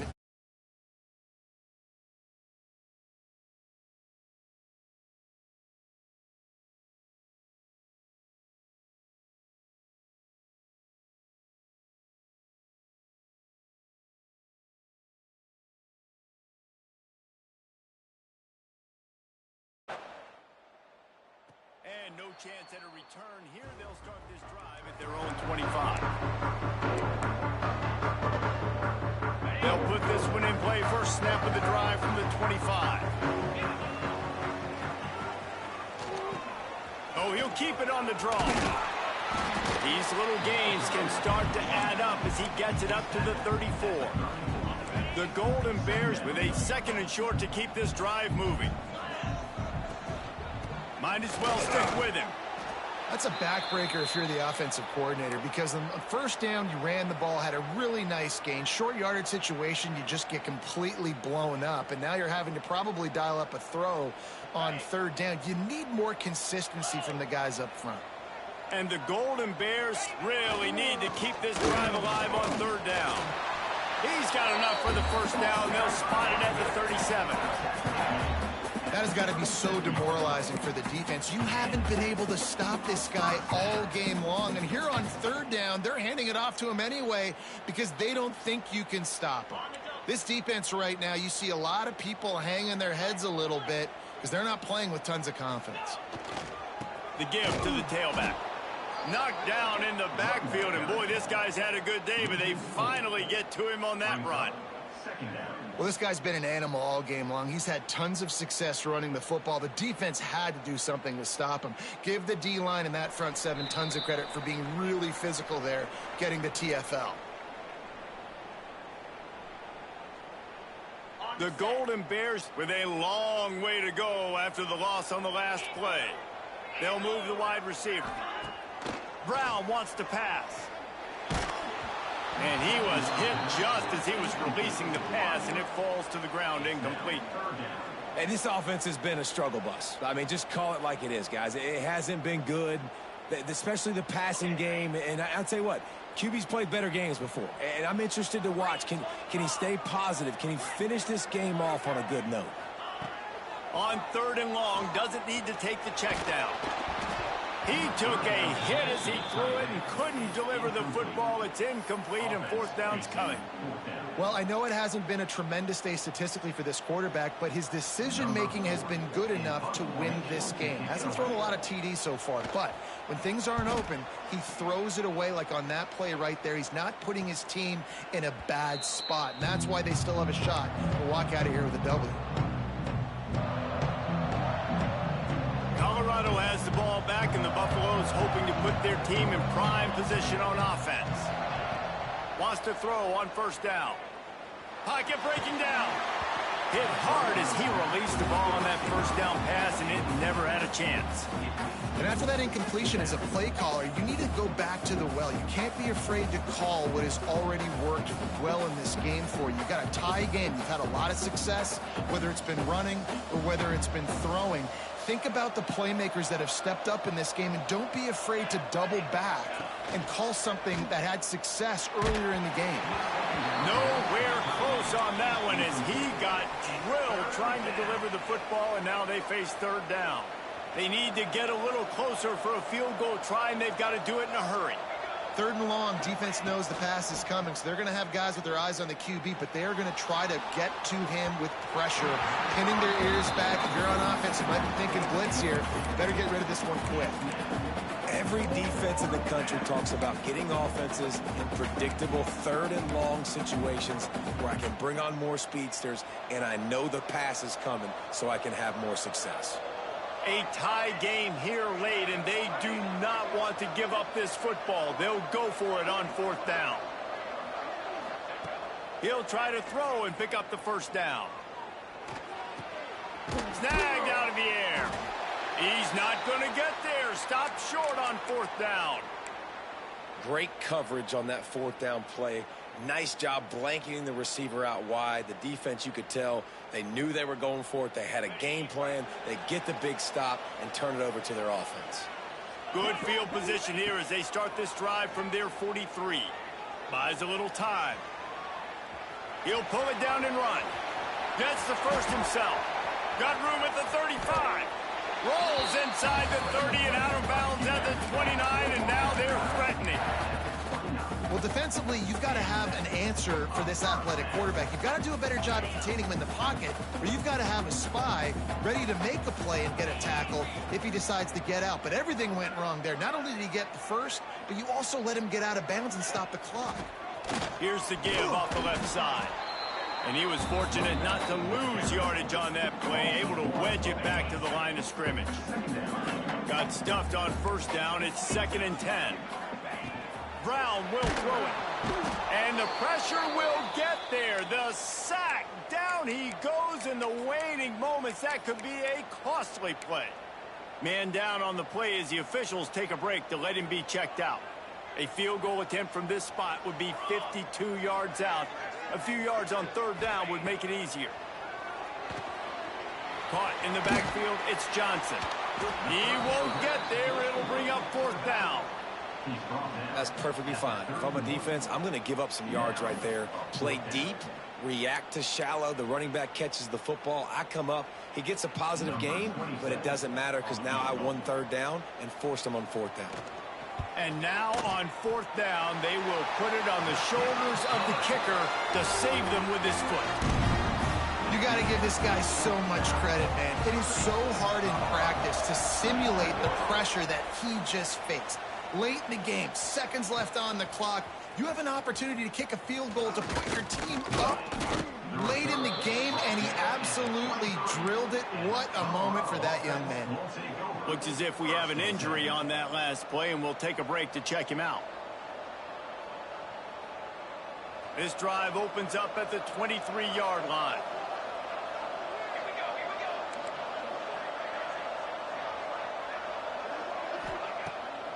And no chance at a return here. They'll start this drive at their own 25. They'll put this one in play. First snap of the drive from the 25. Oh, he'll keep it on the draw. These little gains can start to add up as he gets it up to the 34. The Golden Bears with a 2nd and short to keep this drive moving. Might as well stick with him. That's a backbreaker if you're the offensive coordinator, because on first down, you ran the ball, had a really nice gain. Short yardage situation, you just get completely blown up, and now you're having to probably dial up a throw on 3rd down. You need more consistency from the guys up front. And the Golden Bears really need to keep this drive alive on 3rd down. He's got enough for the first down. They'll spot it at the 37. That has got to be so demoralizing for the defense. You haven't been able to stop this guy all game long. And here on 3rd down, they're handing it off to him anyway because they don't think you can stop him. This defense right now, you see a lot of people hanging their heads a little bit because they're not playing with tons of confidence. The give to the tailback. Knocked down in the backfield, and boy, this guy's had a good day, but they finally get to him on that run. Well, this guy's been an animal all game long. He's had tons of success running the football. The defense had to do something to stop him. Give the D-line and that front seven tons of credit for being really physical there, getting the TFL. The Golden Bears with a long way to go after the loss on the last play. They'll move the wide receiver. Brown wants to pass. And he was hit just as he was releasing the pass, and it falls to the ground incomplete. Hey, this offense has been a struggle bus. I mean, just call it like it is, guys. It hasn't been good, especially the passing game. And I'll tell you what, QB's played better games before. And I'm interested to watch. Can he stay positive? Can he finish this game off on a good note? On 3rd and long, doesn't need to take the check down. He took a hit as he threw it and couldn't deliver the football. It's incomplete, and 4th down's coming. Well, I know it hasn't been a tremendous day statistically for this quarterback, but his decision-making has been good enough to win this game. Hasn't thrown a lot of TDs so far, but when things aren't open, he throws it away like on that play right there. He's not putting his team in a bad spot, and that's why they still have a shot to walk out of here with a W. Colorado has the ball back, and the Buffaloes hoping to put their team in prime position on offense. Wants to throw on 1st down. Pocket breaking down. Hit hard as he released the ball on that 1st down pass, and it never had a chance. And after that incompletion, as a play caller, you need to go back to the well. You can't be afraid to call what has already worked well in this game for you. You've got a tie game. You've had a lot of success, whether it's been running or whether it's been throwing. Think about the playmakers that have stepped up in this game, and don't be afraid to double back and call something that had success earlier in the game. Nowhere close on that one as he got drilled trying to deliver the football, and now they face 3rd down. They need to get a little closer for a field goal try, and they've got to do it in a hurry. 3rd and long, defense knows the pass is coming, so they're going to have guys with their eyes on the QB, but they are going to try to get to him with pressure, pinning their ears back. If you're on offense, you might be thinking blitz here. You better get rid of this one quick. Every defense in the country talks about getting offenses in predictable 3rd and long situations where I can bring on more speedsters, and I know the pass is coming, so I can have more success. A tie game here late, and they do not want to give up this football. They'll go for it on 4th down. He'll try to throw and pick up the 1st down. Snagged out of the air. He's not going to get there. Stopped short on 4th down. Great coverage on that 4th down play. Nice job blanketing the receiver out wide. The defense, you could tell, they knew they were going for it. They had a game plan. They get the big stop and turn it over to their offense. Good field position here as they start this drive from their 43. Buys a little time. He'll pull it down and run. Gets the 1st himself. Got room at the 35. Rolls inside the 30 and out of bounds at the 29, and now they're threatening. Well, defensively, you've got to have an answer for this athletic quarterback. You've got to do a better job of containing him in the pocket, or you've got to have a spy ready to make a play and get a tackle if he decides to get out. But everything went wrong there. Not only did he get the 1st, but you also let him get out of bounds and stop the clock. Here's the give off the left side. And he was fortunate not to lose yardage on that play, able to wedge it back to the line of scrimmage. Got stuffed on 1st down. It's 2nd and 10. Brown will throw it. And the pressure will get there. The sack. Down he goes in the waning moments. That could be a costly play. Man down on the play as the officials take a break to let him be checked out. A field goal attempt from this spot would be 52 yards out. A few yards on 3rd down would make it easier. Caught in the backfield, it's Johnson. He won't get there. It'll bring up 4th down. That's perfectly fine. If I'm a defense, I'm going to give up some yards right there. Play deep, react to shallow. The running back catches the football. I come up. He gets a positive gain, but it doesn't matter because now I won 3rd down and forced him on 4th down. And now on 4th down, they will put it on the shoulders of the kicker to save them with his foot. You got to give this guy so much credit, man. It is so hard in practice to simulate the pressure that he just faced. Late in the game, seconds left on the clock, you have an opportunity to kick a field goal to put your team up late in the game, and he absolutely drilled it. What a moment for that young man. Looks as if we have an injury on that last play, and we'll take a break to check him out. This drive opens up at the 23-yard line.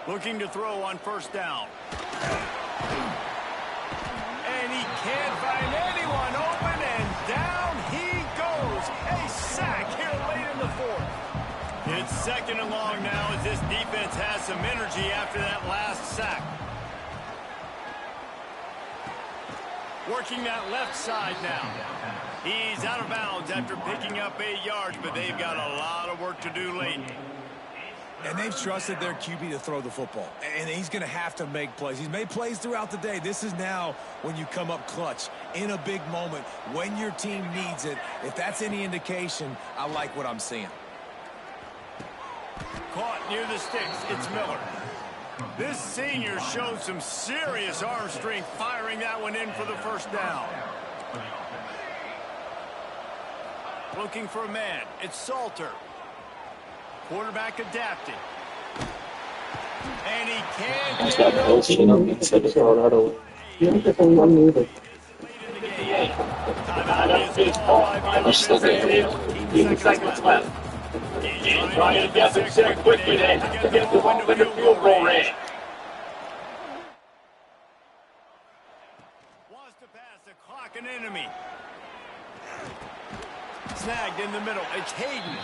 Looking to throw on first down. And he can't find anyone open, and down he goes. A sack here late in the fourth. It's second and long now as this defense has some energy after that last sack. Working that left side now. He's out of bounds after picking up 8 yards, but they've got a lot of work to do late. And they've trusted their QB to throw the football. And he's going to have to make plays. He's made plays throughout the day. This is now when you come up clutch in a big moment when your team needs it. If that's any indication, I like what I'm seeing. Caught near the sticks. It's Miller. This senior showed some serious arm strength firing that one in for the first down. Looking for a man. It's Salter. Quarterback adapting. And he can't get it over. Timeout is called by the 15 seconds left. He's trying to get this here quickly then to get the ball in the field goal range. Wants to pass the clock an enemy. Snagged in the middle. It's Hayden.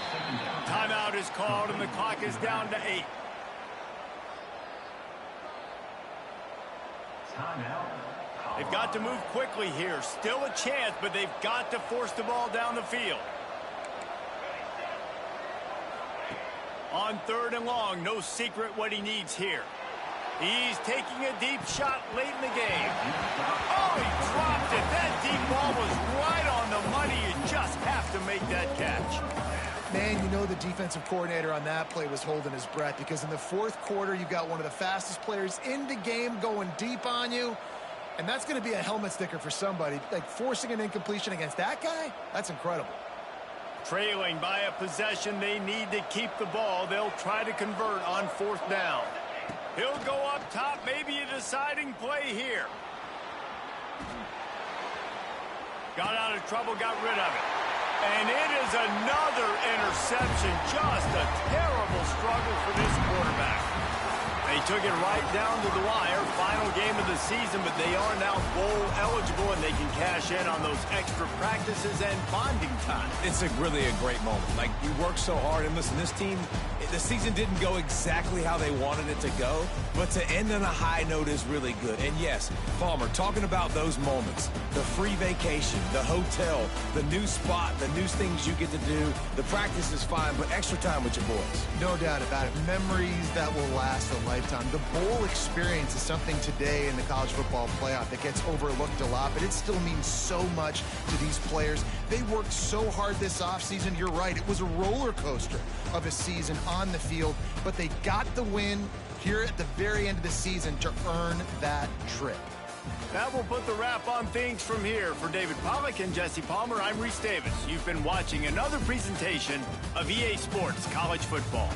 Timeout is called, and the clock is down to 8. They've got to move quickly here. Still a chance, but they've got to force the ball down the field. On third and long, no secret what he needs here. He's taking a deep shot late in the game. Oh, he dropped it. That deep ball was right on the money. You just have to make that catch. Man, you know the defensive coordinator on that play was holding his breath, because in the fourth quarter, you've got one of the fastest players in the game going deep on you, and that's going to be a helmet sticker for somebody. Like, forcing an incompletion against that guy, that's incredible. Trailing by a possession, they need to keep the ball. They'll try to convert on fourth down. He'll go up top, maybe a deciding play here. Got out of trouble, got rid of it. And it is another interception. Just a terrible struggle for this quarterback. They took it right down to the wire. Final game of the season, but they are now bowl eligible, and they can cash in on those extra practices and bonding time. It's really a great moment. Like, you work so hard, and listen, this team, the season didn't go exactly how they wanted it to go, but to end on a high note is really good. And yes, Palmer, talking about those moments, the free vacation, the hotel, the new spot, the new things you get to do, the practice is fine, but extra time with your boys. No doubt about it. Memories that will last a lifetime. The bowl experience is something today in the college football playoff that gets overlooked a lot, but it still means so much to these players. They worked so hard this offseason. You're right. It was a roller coaster of a season on the field, but they got the win here at the very end of the season to earn that trip. That will put the wrap on things from here. For David Pollack and Jesse Palmer, I'm Reese Davis. You've been watching another presentation of EA Sports College Football.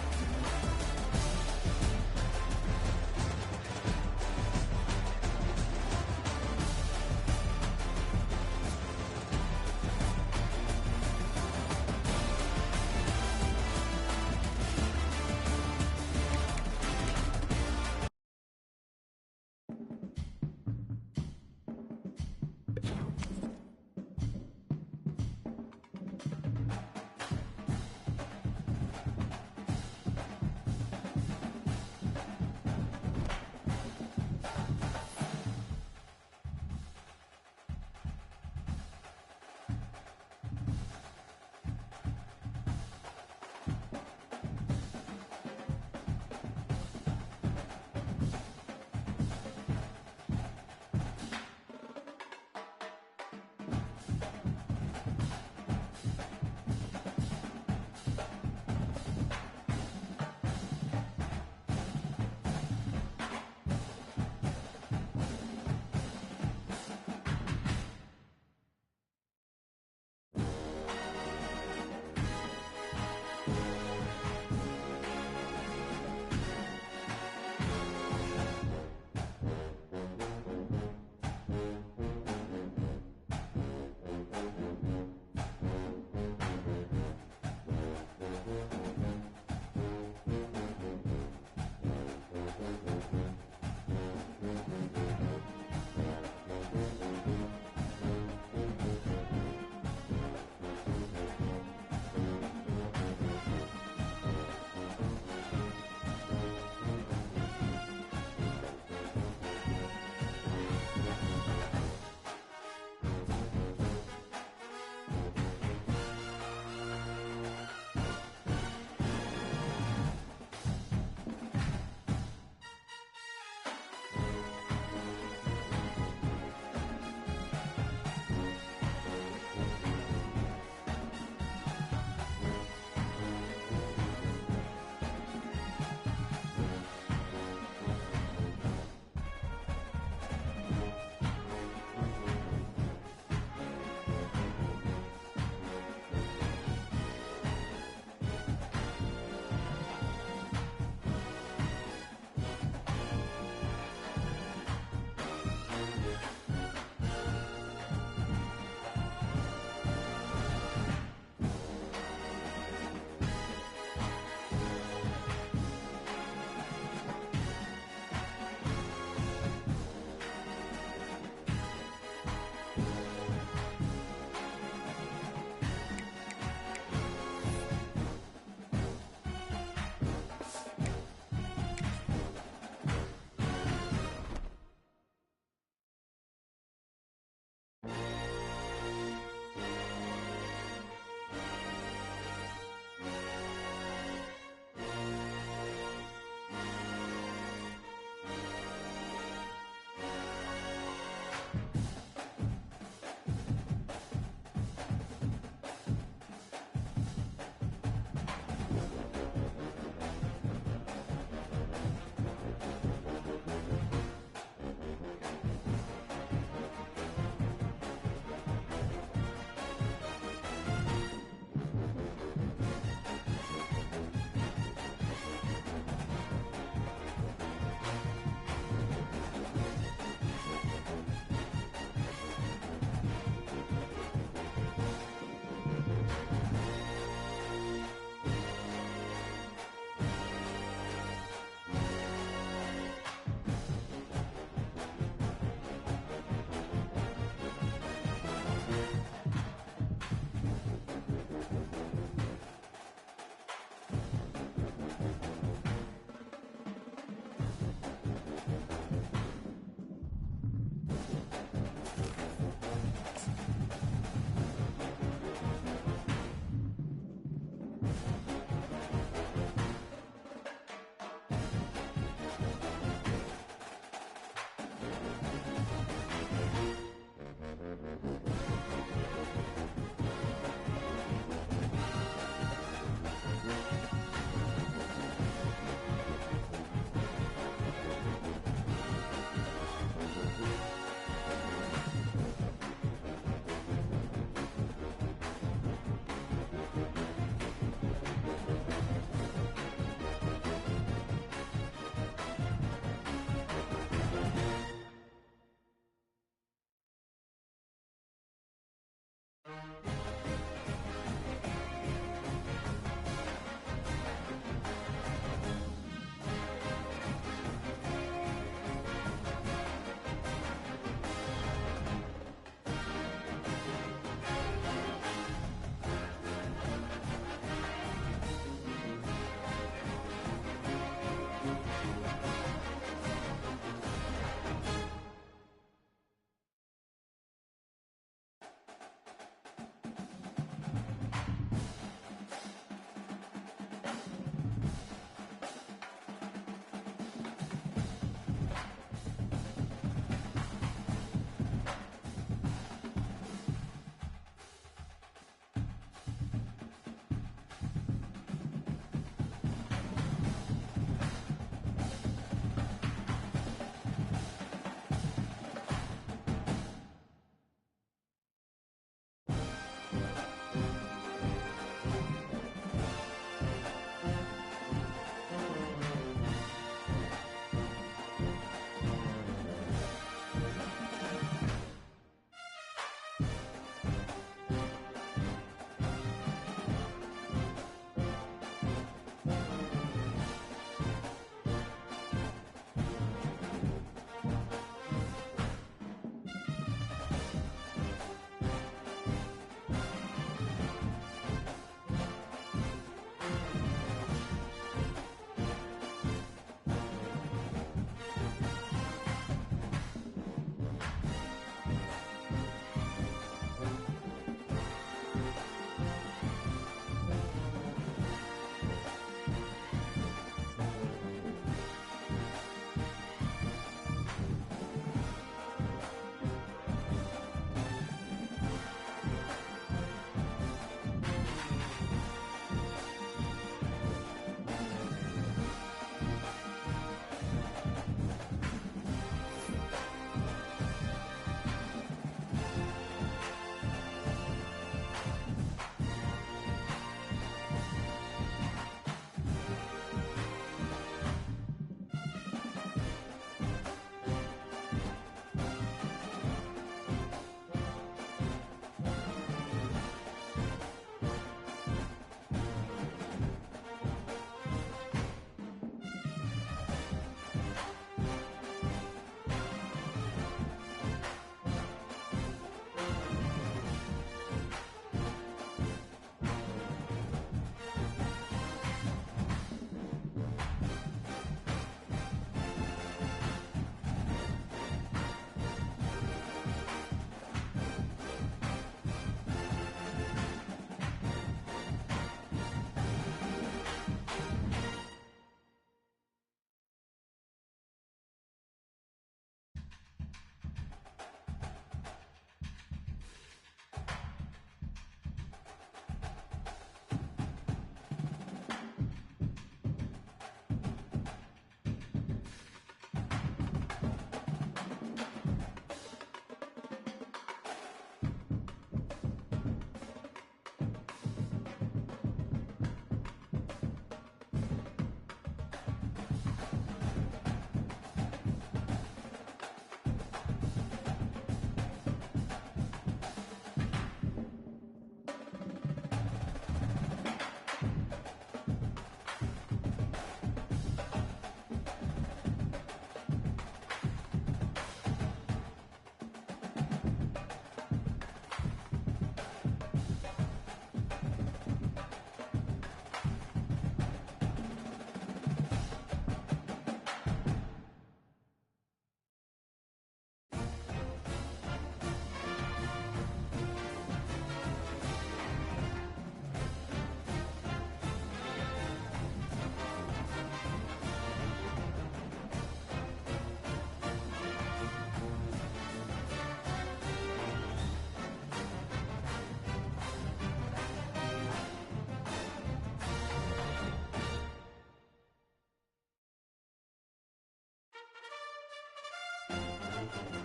pass.